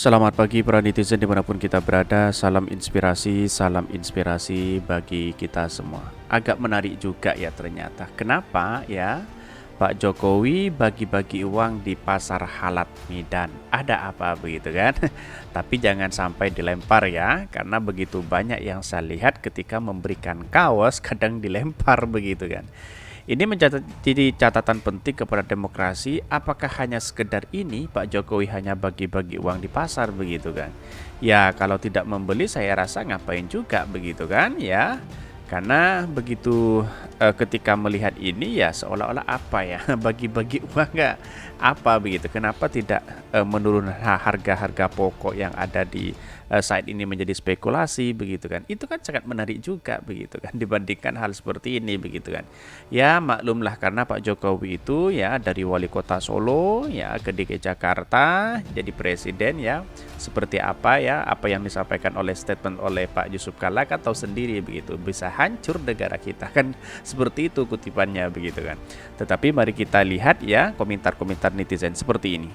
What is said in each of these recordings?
Selamat pagi para netizen dimanapun kita berada. Salam inspirasi bagi kita semua. Agak menarik juga ya ternyata. Kenapa ya Pak Jokowi bagi-bagi uang di pasar Halat Medan? Ada apa begitu kan? Tapi jangan sampai dilempar ya, karena begitu banyak yang saya lihat ketika memberikan kaos kadang dilempar begitu kan. Ini jadi catatan penting kepada demokrasi. Apakah hanya sekedar ini Pak Jokowi hanya bagi-bagi uang di pasar begitu kan? Ya kalau tidak membeli saya rasa ngapain juga begitu kan ya. Karena begitu ketika melihat ini ya seolah-olah apa ya bagi-bagi uang nggak apa begitu. Kenapa tidak menurun harga-harga pokok yang ada di saat ini menjadi spekulasi begitu kan? Itu kan sangat menarik juga begitu kan dibandingkan hal seperti ini begitu kan. Ya maklumlah karena Pak Jokowi itu ya dari wali kota Solo ya ke DKI Jakarta jadi presiden ya seperti apa ya apa yang disampaikan oleh statement oleh Pak Yusuf Kalla kan tahu sendiri begitu bisa hancur negara kita kan seperti itu kutipannya begitu kan. Tetapi mari kita lihat ya komentar-komentar netizen seperti ini.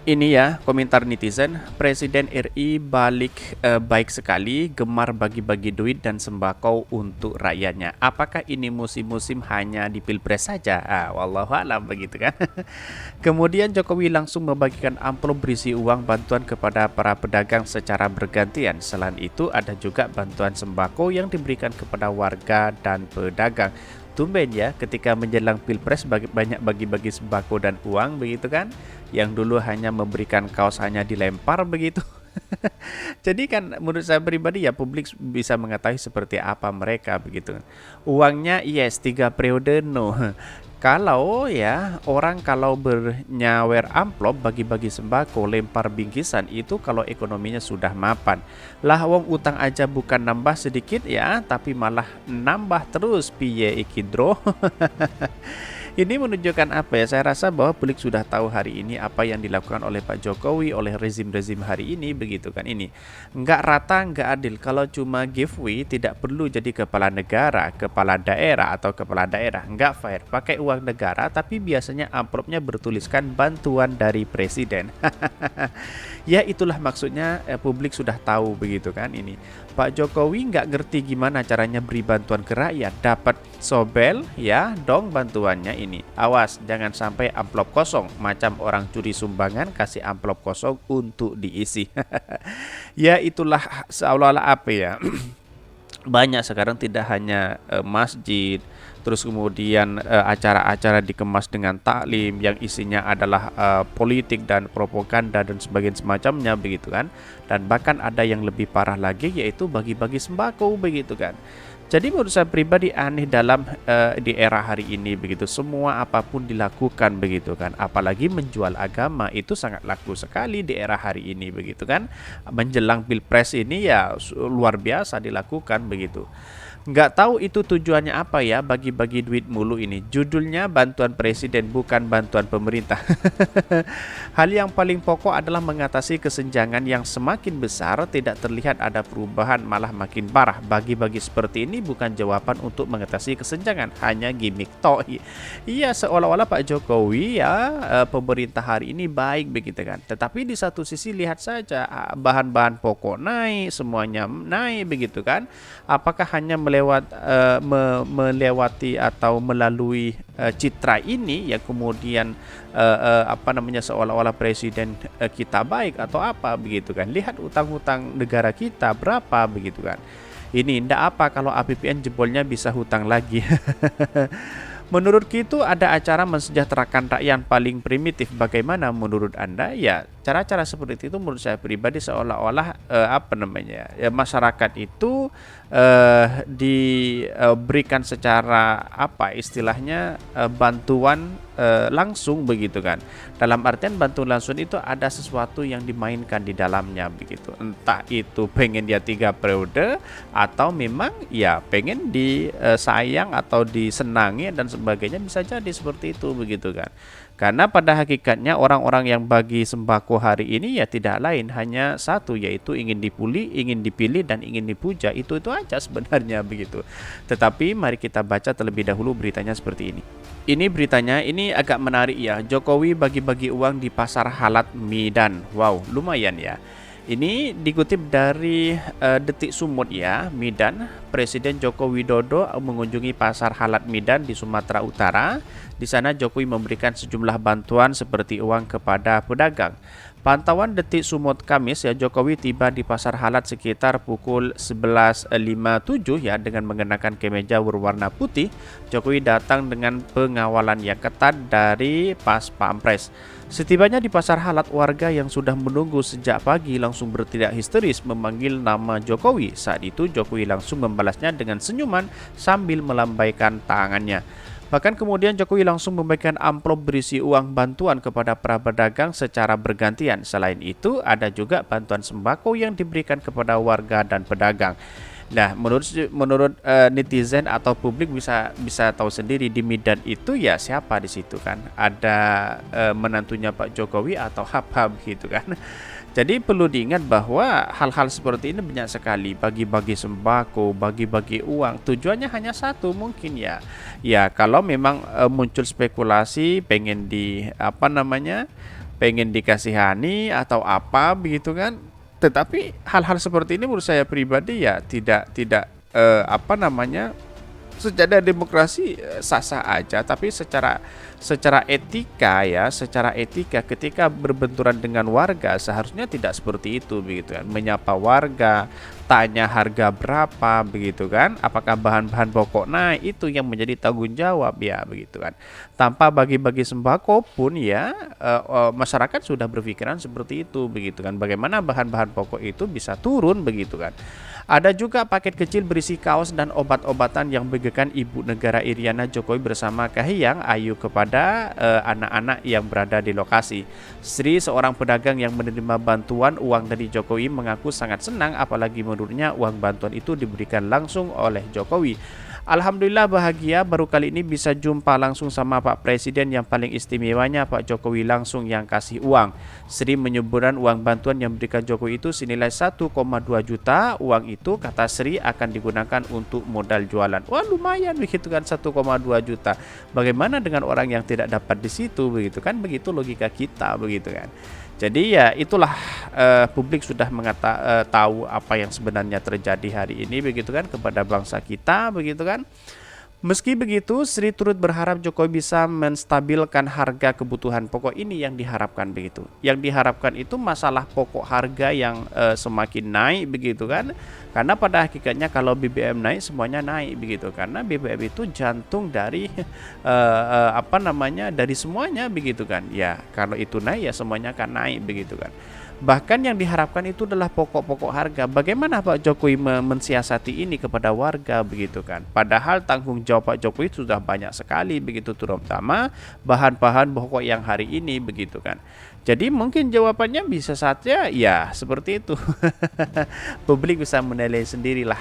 Ini ya komentar netizen, Presiden RI baik sekali, gemar bagi-bagi duit dan sembako untuk rakyatnya. Apakah ini musim-musim hanya di Pilpres saja? Wallahu alam begitu kan. Kemudian Jokowi langsung membagikan amplop berisi uang bantuan kepada para pedagang secara bergantian. Selain itu ada juga bantuan sembako yang diberikan kepada warga dan pedagang. Tumben ya ketika menjelang Pilpres banyak bagi-bagi sembako dan uang begitu kan. Yang dulu hanya memberikan kaos hanya dilempar begitu. Jadi kan menurut saya pribadi ya publik bisa mengetahui seperti apa mereka begitu. Uangnya yes 3 periode no. Kalau ya orang kalau bernyawer amplop bagi-bagi sembako lempar bingkisan itu kalau ekonominya sudah mapan. Lah wong utang aja bukan nambah sedikit ya tapi malah nambah terus piye iki dro. Ini menunjukkan apa ya? Saya rasa bahwa publik sudah tahu hari ini apa yang dilakukan oleh Pak Jokowi, oleh rezim-rezim hari ini, begitu kan ini. Nggak rata, nggak adil. Kalau cuma giveaway, tidak perlu jadi kepala negara, kepala daerah, atau kepala daerah. Nggak fair. Pakai uang negara, tapi biasanya amplopnya bertuliskan bantuan dari presiden. Ya itulah maksudnya publik sudah tahu begitu kan ini. Pak Jokowi nggak ngerti gimana caranya beri bantuan ke rakyat. Dapat sobel ya dong bantuannya ini. Awas jangan sampai amplop kosong. Macam orang curi sumbangan kasih amplop kosong untuk diisi. Ya itulah seolah-olah apa ya. Banyak sekarang tidak hanya masjid, terus kemudian acara-acara dikemas dengan taklim yang isinya adalah politik dan propaganda dan sebagainya semacamnya begitu kan. Dan bahkan ada yang lebih parah lagi yaitu bagi-bagi sembako begitu kan. Jadi menurut saya pribadi aneh dalam di era hari ini begitu semua apapun dilakukan begitu kan apalagi menjual agama itu sangat laku sekali di era hari ini begitu kan menjelang pilpres ini ya luar biasa dilakukan begitu. Nggak tahu itu tujuannya apa ya bagi-bagi duit mulu ini. Judulnya bantuan presiden bukan bantuan pemerintah. Hal yang paling pokok adalah mengatasi kesenjangan yang semakin besar. Tidak terlihat ada perubahan malah makin parah. Bagi-bagi seperti ini bukan jawaban untuk mengatasi kesenjangan, hanya gimmick toh. Iya seolah-olah Pak Jokowi ya pemerintah hari ini baik begitu kan. Tetapi di satu sisi lihat saja bahan-bahan pokok naik, semuanya naik begitu kan. Apakah hanya melewati atau melalui citra ini ya kemudian apa namanya seolah-olah presiden kita baik atau apa begitu kan. Lihat utang-utang negara kita berapa begitu kan. Ini ndak apa kalau APBN jebolnya bisa hutang lagi. Menurut itu ada acara mensejahterakan rakyat paling primitif. Bagaimana menurut Anda? Ya, cara-cara seperti itu menurut saya pribadi seolah-olah apa namanya? Ya, masyarakat itu diberikan secara apa istilahnya bantuan langsung begitu kan. Dalam artian bantuan langsung itu ada sesuatu yang dimainkan di dalamnya begitu. Entah itu pengen dia 3 periode atau memang ya pengen disayang atau disenangi dan sebagainya bisa jadi seperti itu begitu kan. Karena pada hakikatnya orang-orang yang bagi sembako hari ini ya tidak lain hanya satu, yaitu ingin dipilih dan ingin dipuja. Itu aja sebenarnya begitu. Tetapi mari kita baca terlebih dahulu beritanya seperti ini. Ini beritanya, ini agak menarik ya. Jokowi bagi-bagi uang di pasar Halat Medan. Wow, lumayan ya. Ini dikutip dari Detik Sumut ya, Medan. Presiden Joko Widodo mengunjungi pasar Halat Medan di Sumatera Utara. Di sana Jokowi memberikan sejumlah bantuan seperti uang kepada pedagang. Pantauan Detik Sumut Kamis ya, Jokowi tiba di pasar Halat sekitar pukul 11.57 ya dengan mengenakan kemeja berwarna putih. Jokowi datang dengan pengawalan yang ketat dari Pas Pampres. Setibanya di pasar Halat, warga yang sudah menunggu sejak pagi langsung berteriak histeris memanggil nama Jokowi. Saat itu Jokowi langsung membalasnya dengan senyuman sambil melambaikan tangannya. Bahkan kemudian Jokowi langsung membagikan amplop berisi uang bantuan kepada para pedagang secara bergantian. Selain itu, ada juga bantuan sembako yang diberikan kepada warga dan pedagang. Nah, menurut netizen atau publik bisa tahu sendiri di Medan itu ya siapa di situ kan? Ada menantunya Pak Jokowi atau hab-hab gitu kan? Jadi perlu diingat bahwa hal-hal seperti ini banyak sekali, bagi-bagi sembako, bagi-bagi uang. Tujuannya hanya satu mungkin ya. Ya kalau memang muncul spekulasi pengen dikasihani atau apa begitu kan. Tetapi hal-hal seperti ini menurut saya pribadi ya tidak secara demokrasi sah-sah aja, tapi secara etika ketika berbenturan dengan warga seharusnya tidak seperti itu begitu kan. Menyapa warga, tanya harga berapa begitu kan, apakah bahan-bahan pokok naik, itu yang menjadi tanggung jawab ya begitu kan. Tanpa bagi-bagi sembako pun ya masyarakat sudah berpikiran seperti itu begitu kan. Bagaimana bahan-bahan pokok itu bisa turun begitu kan. Ada juga paket kecil berisi kaos dan obat-obatan yang bagikan Ibu Negara Iriana Jokowi bersama Kahiyang Ayu kepada anak-anak yang berada di lokasi. Sri, seorang pedagang yang menerima bantuan uang dari Jokowi, mengaku sangat senang apalagi menurutnya uang bantuan itu diberikan langsung oleh Jokowi. Alhamdulillah bahagia baru kali ini bisa jumpa langsung sama Pak Presiden, yang paling istimewanya Pak Jokowi langsung yang kasih uang. Sri menyebutkan uang bantuan yang diberikan Jokowi itu senilai 1,2 juta. Uang itu kata Sri akan digunakan untuk modal jualan. Wah lumayan begitu kan, 1,2 juta. Bagaimana dengan orang yang tidak dapat di situ begitu kan, begitu logika kita begitu kan. Jadi ya itulah publik sudah tahu apa yang sebenarnya terjadi hari ini begitu kan kepada bangsa kita begitu kan. Meski begitu, Sri turut berharap Jokowi bisa menstabilkan harga kebutuhan pokok ini yang diharapkan begitu. Yang diharapkan itu masalah pokok harga yang semakin naik begitu kan. Karena pada hakikatnya kalau BBM naik semuanya naik begitu. Karena BBM itu jantung dari dari semuanya begitu kan. Ya, kalau itu naik ya semuanya akan naik begitu kan. Bahkan yang diharapkan itu adalah pokok-pokok harga. Bagaimana Pak Jokowi mensiasati ini kepada warga begitu kan. Padahal tanggung jawab Pak Jokowi sudah banyak sekali begitu, terutama bahan-bahan pokok yang hari ini begitu kan. Jadi mungkin jawabannya bisa saja ya seperti itu. Publik bisa menilai sendirilah.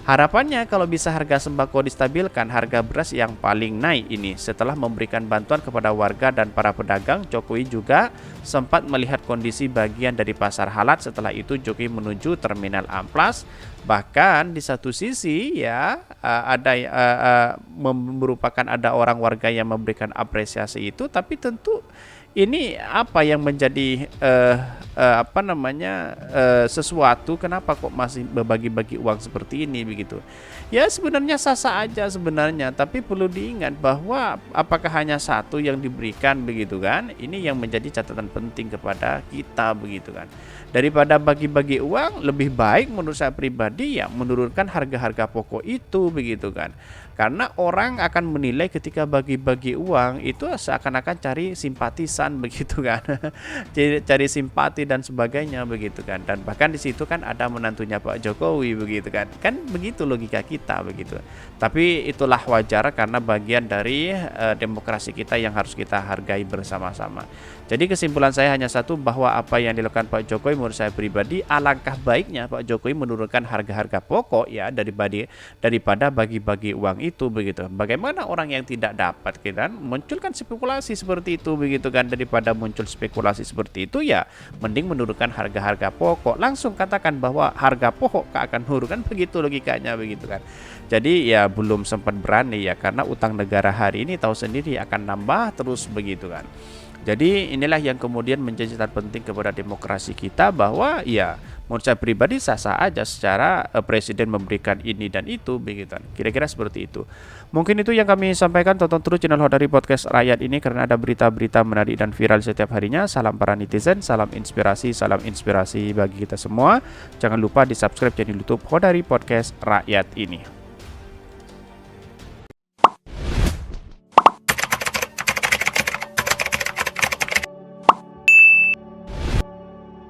Harapannya kalau bisa harga sembako distabilkan, harga beras yang paling naik ini. Setelah memberikan bantuan kepada warga dan para pedagang, Jokowi juga sempat melihat kondisi bagian dari pasar Halat. Setelah itu Jokowi menuju Terminal Amplas. Bahkan di satu sisi ya merupakan ada orang warga yang memberikan apresiasi itu, tapi tentu ini apa yang menjadi sesuatu, kenapa kok masih berbagi-bagi uang seperti ini begitu. Ya sebenarnya sah-sah aja sebenarnya, tapi perlu diingat bahwa apakah hanya satu yang diberikan begitu kan. Ini yang menjadi catatan penting kepada kita begitu kan. Daripada bagi-bagi uang, lebih baik menurut saya pribadi ya menurunkan harga-harga pokok itu begitu kan. Karena orang akan menilai ketika bagi-bagi uang itu seakan-akan cari simpatisan begitu kan. Cari simpati dan sebagainya begitu kan. Dan bahkan di situ kan ada menantunya Pak Jokowi begitu kan. Kan begitu logika kita. kita begitu. Tapi itulah wajar karena bagian dari demokrasi kita yang harus kita hargai bersama-sama. Jadi kesimpulan saya hanya satu, bahwa apa yang dilakukan Pak Jokowi menurut saya pribadi, alangkah baiknya Pak Jokowi menurunkan harga-harga pokok ya daripada bagi-bagi uang itu begitu. Bagaimana orang yang tidak dapat kan munculkan spekulasi seperti itu begitu kan, daripada muncul spekulasi seperti itu ya mending menurunkan harga-harga pokok. Langsung katakan bahwa harga pokok akan turun kan, begitu logikanya begitu kan. Jadi ya belum sempat berani ya, karena utang negara hari ini tahu sendiri akan nambah terus begitu kan. Jadi inilah yang kemudian menjadi catatan penting kepada demokrasi kita, bahwa ya menurut saya pribadi sah-sah aja secara presiden memberikan ini dan itu begitu kan. Kira-kira seperti itu. Mungkin itu yang kami sampaikan. Tonton terus channel Hodari Podcast Rakyat ini karena ada berita-berita menarik dan viral setiap harinya. Salam para netizen, salam inspirasi bagi kita semua. Jangan lupa di subscribe channel YouTube Hodari Podcast Rakyat ini.